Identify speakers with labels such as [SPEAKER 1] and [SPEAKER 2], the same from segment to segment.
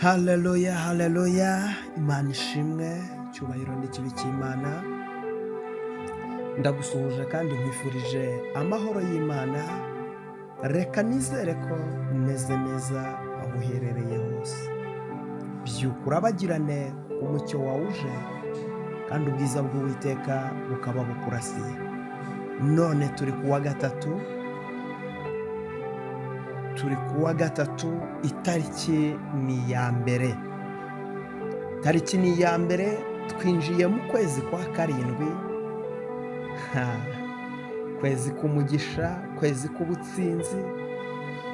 [SPEAKER 1] Haleluya, haleluya, Imana ishimwe, cyubahiro n'ikibi cy'Imana. Ndagusuhuje kandi nkwifurije amahoro y'Imana. Reka nizere ko umeze neza aho uherereye hose. Byuka urabagirane umucyo wawuje kandi ubwiza bw'Uwiteka bukaba bukurasiye. None turi kuwa gatatu, itariki ni ya mbere. Tariki ni ya mbere, twinjiye mu kwezi kwa karindwi. Kwezi k'umugisha, kwezi k'ubutsinzi.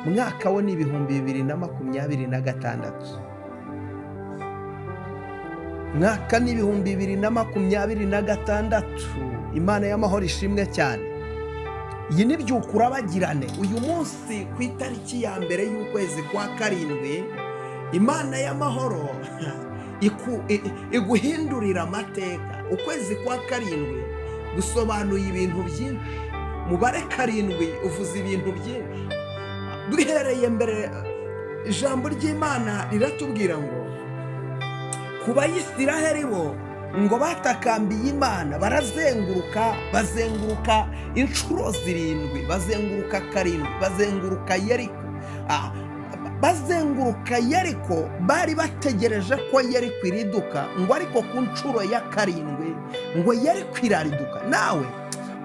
[SPEAKER 1] Mwaka wo ni 2026. Mwaka ni 2026. Imana y'amahoro ishimwe cyane. Iyi ni byuka urabagirane. Uyu munsi ku itariki ya mbere y'ukwezi kwa karindwi, Imana y'amahoro iguhindurira amateka. Ukwezi kwa karindwi gusobanuye ibintu byinshi. Mubare karindwi uvuze ibintu byinshi. Duhereye mbere, ijambo ry'Imana riratubwira ngo ku Bayisiraheli bo ngo batakambiye Imana, bazenguruka inshuro 7, bazenguruka karindwi, bazenguruka Yeriko. Bazenguruka Yeriko, bari bategereje ko Yeriko iriduka, ngo ariko ku nshuro ya karindwi ngo Yeriko irariduka. Nawe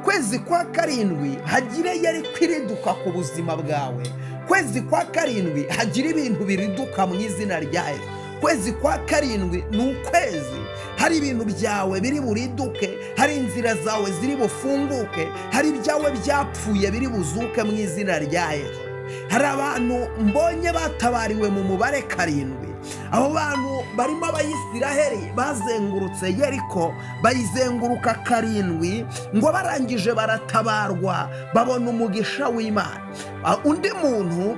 [SPEAKER 1] kwezi kwa karindwi hagire Yeriko iriduka ku buzima bwawe. Kwezi kwa karindwi hagira ibintu biriduka mu izina rya Yesu. Kwezi kwa karindwi ni ukwezi hari ibintu byawe biri buriduke, hari inzira zawe ziri bufunguke, hari ibyawe byapfuye biri buzuke mu izina rya Yesu. Hari abantu mbonye batabariwe mu mubare karindwi. Abo bantu barimo Abayisiraheli bazengurutse Yeriko, bayizenguruka karindwi, ngo barangije baratabarwa, babona umugisha w'Imana. Undi muntu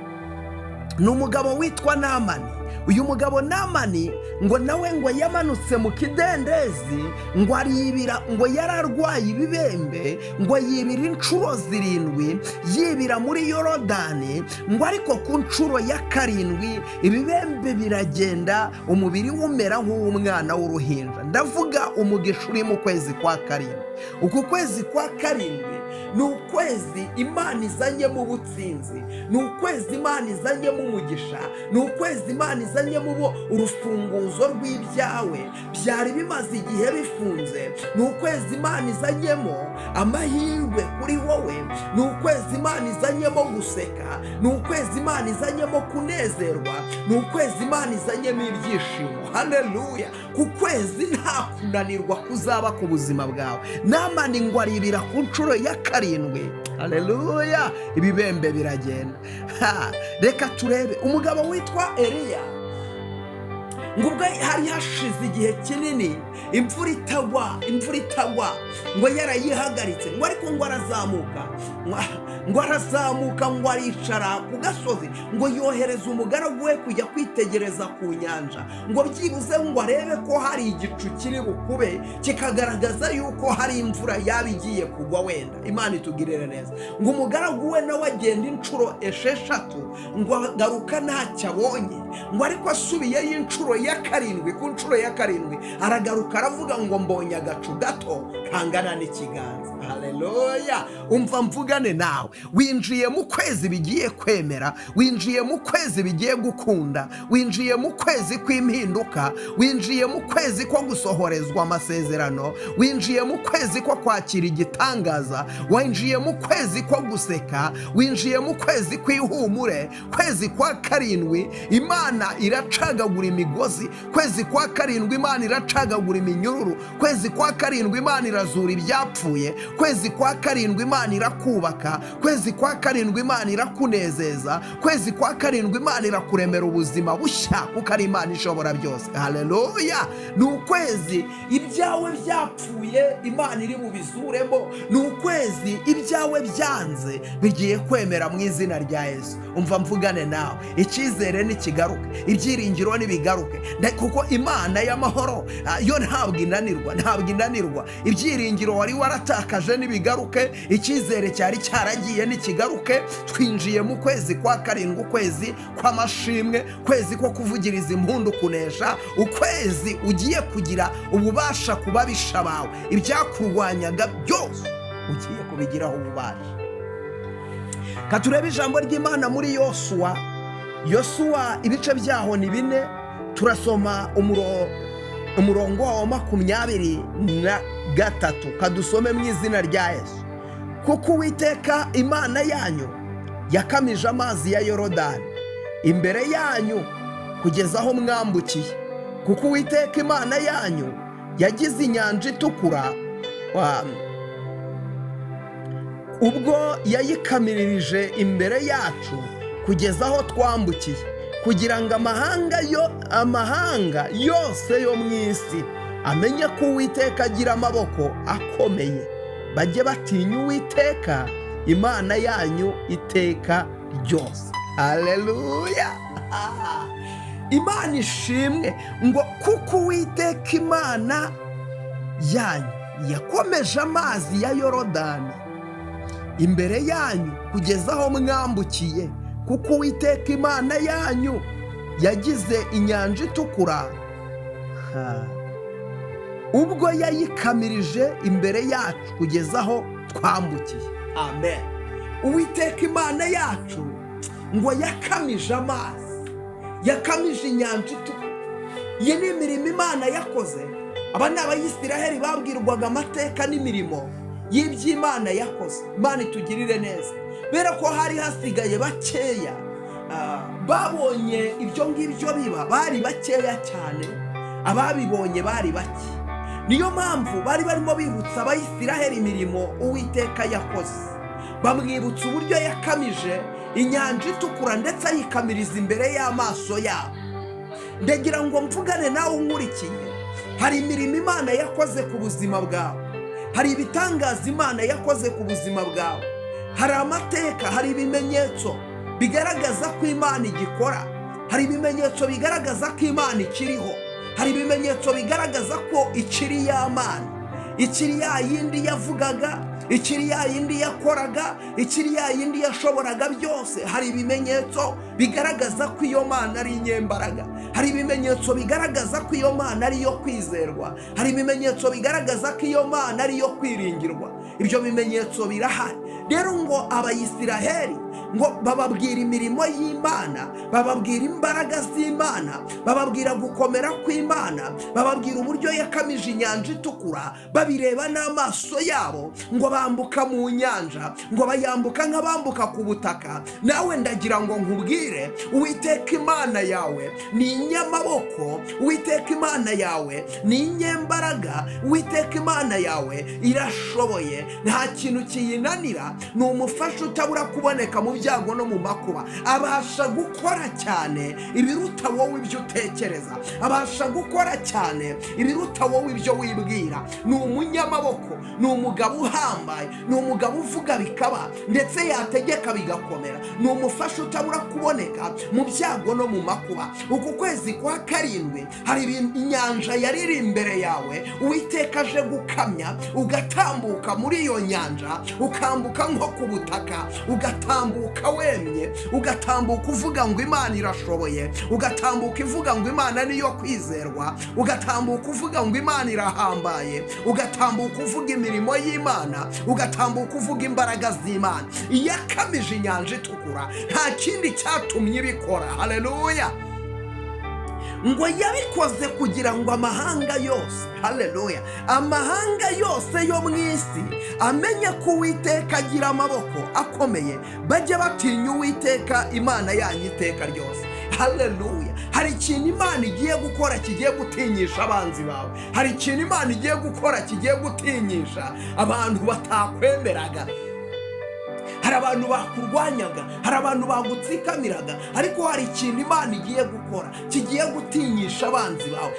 [SPEAKER 1] ni umugabo witwa Namani. Uyu mugabo Namani ngo nawe ngo yamanutse mu kidendezi, ngo aribira, ngo yararwaye ibibembe, ngo yibira inshuro 7, yibira muri Yorodani, ngo ariko ku nshuro ya karindwi ibibembe biragenda, umubiri umera nk'uw'umwana w'uruhinja. Ndavuga umugisha uri mu kwezi kwa karindwi. Uku kwezi kwa karindwi ni ukwezi Imana izanyemo ubutsinzi, ni ukwezi Imana izanyemo umugisha, ni ukwezi Imana izanyemo urufunguzo rw'ibyawe byari bimaze igihe bifunze, ni ukwezi Imana izanyemo amahirwe kuri wowe, ni ukwezi Imana izanyemo guseka, ni ukwezi Imana izanyemo kunezerwa, ni ukwezi Imana izanyemo ibyishimo. Haleluya! Ku kwezi nta kunanirwa kuzaba ku buzima bwawe. Namani ngo aribira ku nshuro ya karindwi. Haleluya! Ibibembe biragenda. Reka turebe umugabo witwa Eliya. Ngo ubwo hari hashize igihe kinini imvura itagwa, ngo yarayihagaritse, ngo ariko ngo arazamuka, ngo aricara ku gasozi, ngo yohereza umugaragu we kujya kwitegereza ku nyanja, ngo byibuze ngo arebe ko hari igicu kiri bukube kikagaragaza yuko hari imvura yaba igiye kugwa wenda. Imana itugirire neza. Ngo umugaragu we nawe agenda inshuro 6, ngo agaruka ntacyo abonye, ngo ariko asubiyeyo inshuro ya karindwi. Ku nshuro ya karindwi aragaruka aravuga ngo mbonye agacu gato kangana n'ikiganza. Haleluya! Umva mvugane nawe, winjiye mu kwezi bigiye kwemera, winjiye mu kwezi bigiye gukunda, winjiye mu kwezi kw'impinduka, winjiye mu kwezi ko gusohorezwa amasezerano, winjiye mu kwezi ko kwakira igitangaza, winjiye mu kwezi ko guseka, winjiye mu kwezi kw'ihumure. Kwezi kwa karindwi Imana iracagagura imigozi, kwezi kwa karindwi Imana iracagagura iminyururu, kwezi kwa karindwi Imana irazura ibyapfuye, kwezi kwa karindwi Imana irakubaka, kwezi kwa karindwi Imana irakunezeza, kwezi kwa karindwi Imana irakuremera ubuzima bushya, kuko ari Imana ishobora byose. Haleluya! Ni ukwezi ibyawe byapfuye Imana iri bubizuremo, ni ukwezi ibyawe byanze bigiye kwemera mu izina rya Yesu. Umva mvugane nawe, icyizere nikigaruke, ibyiringiro nibigaruke, kuko Imana y'amahoro yo ntabwo inanirwa. Ibyiringiro wari waratakaje byatakaje n'ibigaruke, icyizere cyari cyaragiye n'ikigaruke. Twinjiye mu kwezi kwa karindwi, ukwezi kw'amashimwe, kwezi ko kuvugiriza impundu kunesha, ukwezi ugiye kugira ububasha ku babisha bawe. Ibyakurwanyaga byose ugiye kubigiraho ububasha. Katurebe ijambo ry'Imana muri Yosuwa ibice byaho ni 4. Turasoma umurongo wa 23. Kadusome mu izina rya Yesu. Kuko Uwiteka Imana yanyu yakamije amazi ya Yorodani imbere yanyu kugeza aho mwambukiye. Kuko Uwiteka Imana yanyu yagize inyanja itukura ubwo yayikamirije imbere yacu kugeza aho twambukiye, kugira ngo amahanga yose yo mu isi amenye ko Uwiteka agira amaboko akomeye, bajye batinya Uwiteka Imana yanyu iteka ryose. Haleluya! Imana ishimwe ngo kuko Uwiteka Imana yanyu yakomeje amazi ya Yorodani imbere yanyu kugeza aho mwambukiye. Kuko Uwiteka Imana yanyu yagize inyanja itukura ubwo yayikamirije imbere yacu kugeza aho twambukiye. Amen. Uwiteka Imana yacu ngo yakamije amazi, yakamije inyanja itukura. Iyi ni imirimo Imana yakoze. Aba ni Abayisiraheli babwirwaga amateka n'imirimo y'iby'Imana yakoze. Imana itugirire neza. Bera ko hari hasigaye bakeya babonye ibyo ngibyo biba, bari bakeya cyane. Ababibonye bari bake. Niyo mpamvu bari barimo bibutsa Abayisiraheli imirimo Uwiteka yakoze. Bamwibutsa uburyo yakamije inyanja itukura ndetse ayikamiriza imbere y'amaso yabo. Ndagira ngo mvugane nawe unkurikiye. Hari imirimo Imana yakoze ku buzima bwawe. Hari ibitangaza Imana yakoze ku buzima bwawe. Hari amateka, hari ibimenyetso bigaragaza ko Imana igikora. Hari ibimenyetso bigaragaza ko Imana ikiriho. Hari ibimenyetso bigaragaza ko ikiri ya Mana, ikiri ya yindi yavugaga, ikiri ya yindi yakoraga, ikiri ya yindi yashoboraga byose. Hari ibimenyetso bigaragaza ko iyo Mana ari inyembaraga. Hari ibimenyetso bigaragaza ko iyo Mana ari iyo kwizerwa. Hari ibimenyetso bigaragaza ko iyo Mana ari iyo kwiringirwa. Ibyo bimenyetso birahari. Rero ngo Abayisiraheli ngo bababwira imirimo y'Imana, bababwira imbaraga z'Imana, bababwira gukomera kw'Imana, bababwira uburyo yakamije inyanja itukura, babireba n'amaso yabo. Ngo bambuka mu nyanja, ngo bayambuka nk'abambuka ku butaka. Nawe ndagira ngo nkubwire, Uwiteka Imana yawe ni inyamaboko, Uwiteka Imana yawe ni inyembaraga, Uwiteka Imana yawe irashoboye, nta kintu kiyinanira. Ni umufasha utabura kuboneka mu byago no mu makuba. Abasha gukora cyane ibiruta wowe ibyo utekereza, abasha gukora cyane ibiruta wowe ibyo wibwira. Ni umunyamaboko, ni umugabo uhambaye, ni umugabo uvuga bikaba ndetse yategeka bigakomera. Ni umufasha utabura kuboneka mu byago no mu makuba. Uku kwezi kwa karindwi hari inyanja yari iri imbere yawe, Uwiteka aje gukamya, ugatambuka muri iyo nyanja, ukambuka nko ku butaka, ugatambuka wemye, ugatambuka uvuga ngo Imana irashoboye, ugatambuka ivuga ngo Imana niyo kwizerwa, ugatambuka uvuga ngo Imana irahambaye, ugatambuka uvuga imirimo y'Imana, ugatambuka uvuga imbaraga z'Imana. Yakamije inyanja itukura, nta kindi cyatumye ibikora. Haleluya! Ngo yabikoze kugira ngo amahanga yose, haleluya, amahanga yose yo mu isi amenye ko Uwiteka agira amaboko akomeye, bajye batinya Uwiteka Imana yanyu iteka ryose. Haleluya! Hari ikintu Imana igiye gukora kigiye gutinyisha abanzi bawe. Hari ikintu Imana igiye gukora kigiye gutinyisha abantu batakwemeraga. Hari abantu bakurwanyaga, hari abantu bagutsikamiraga, ariko hari ikintu Imana igiye gukora kigiye gutinyisha abanzi bawe.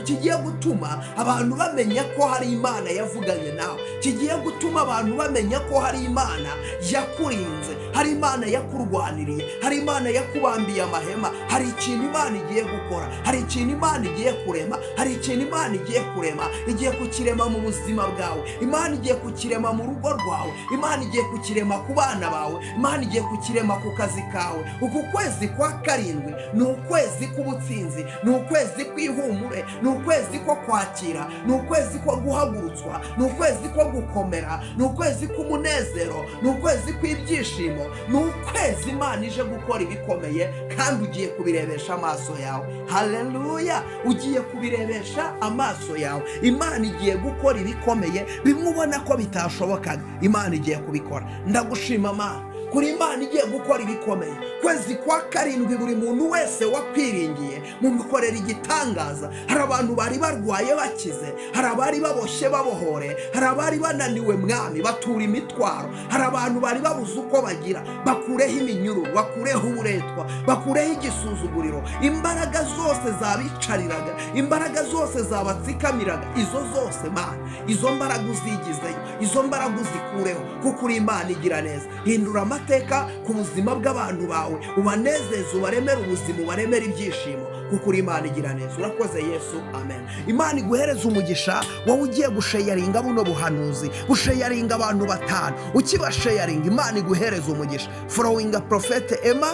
[SPEAKER 1] Kigiye gutuma abantu bamenya ko hari Imana yavuganye nawe, kigiye gutuma abantu bamenya ko hari Imana yakurinze, hari Imana yakurwaniriye, hari Imana yakubambiye amahema, hari ikintu Imana igiye gukora, hari ikintu Imana igiye kurema, hari ikintu Imana igiye kurema, igiye kukirema mu buzima bwawe, Imana igiye kukirema mu rugo rwawe, Imana igiye kukirema ku bana bawe, Imana igiye kukirema ku kazi kawe. Uku kwezi kwa karindwi ni ukwezi k'ubutsinzi, ni ukwezi kw'ihumure, ni ukwezi ko kwakira, ni ukwezi ko guhagurutswa, ni ukwezi ko gukomera, ni ukwezi k'umunezero, ni ukwezi kw'ibyishimo, ni ukwezi Imana ije gukora ibikomeye kandi ugiye kubirebesha amaso yawe. Haleluya! Ugiye kubirebesha amaso yawe. Imana igiye gukora ibikomeye bimwe ubona ko bitashobokaga, Imana igiye kubikora. Ndagushima Mana kuri Imana igiye gukora ibikomeye. Kwezi kwa karindwi buri muntu wese wakwiringiye mumukorera igitangaza. Hari abantu bari barwaye bakize, hari abari baboshye babohore, hari abari bananiwe Mwami batura imitwaro, hari abantu bari babuze uko bagira bakureho iminyururu, bakureho uburetwa, bakureho igisuzuguriro. Imbaraga zose zabicariraga, imbaraga zose zabatsikamiraga, izo zose Mana, izo mbaraga uzigizeyo, izo mbaraga uzikureho, kuko uri Imana igira neza. Hindura amateka ku buzima bw'abantu bawe, ubanezeze, ubaremere ubuzima, ubaremere ibyishimo, kuko uri Imana igira neza. Urakoze Yesu, amen. Imana iguhereze umugisha wowe ugiye gushayaringa buno buhanuzi, gushayaringa abantu 5. Ukibashayaringa Imana iguhereze umugisha. Following Prophet Emma,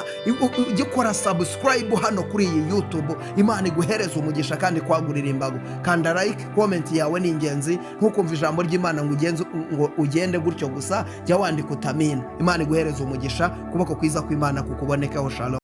[SPEAKER 1] ugikora subscribe hano kuri iyi YouTube, Imana iguhereze umugisha kandi kwagurira imbago. Kanda like, comment yawe ni ingenzi. Ntukumva ijambo ry'Imana ngo ugende gutyo gusa, jya wandika utamina. Imana iguhereze umugisha, kuboko kwiza kw'Imana kukubonekaho. Shalom.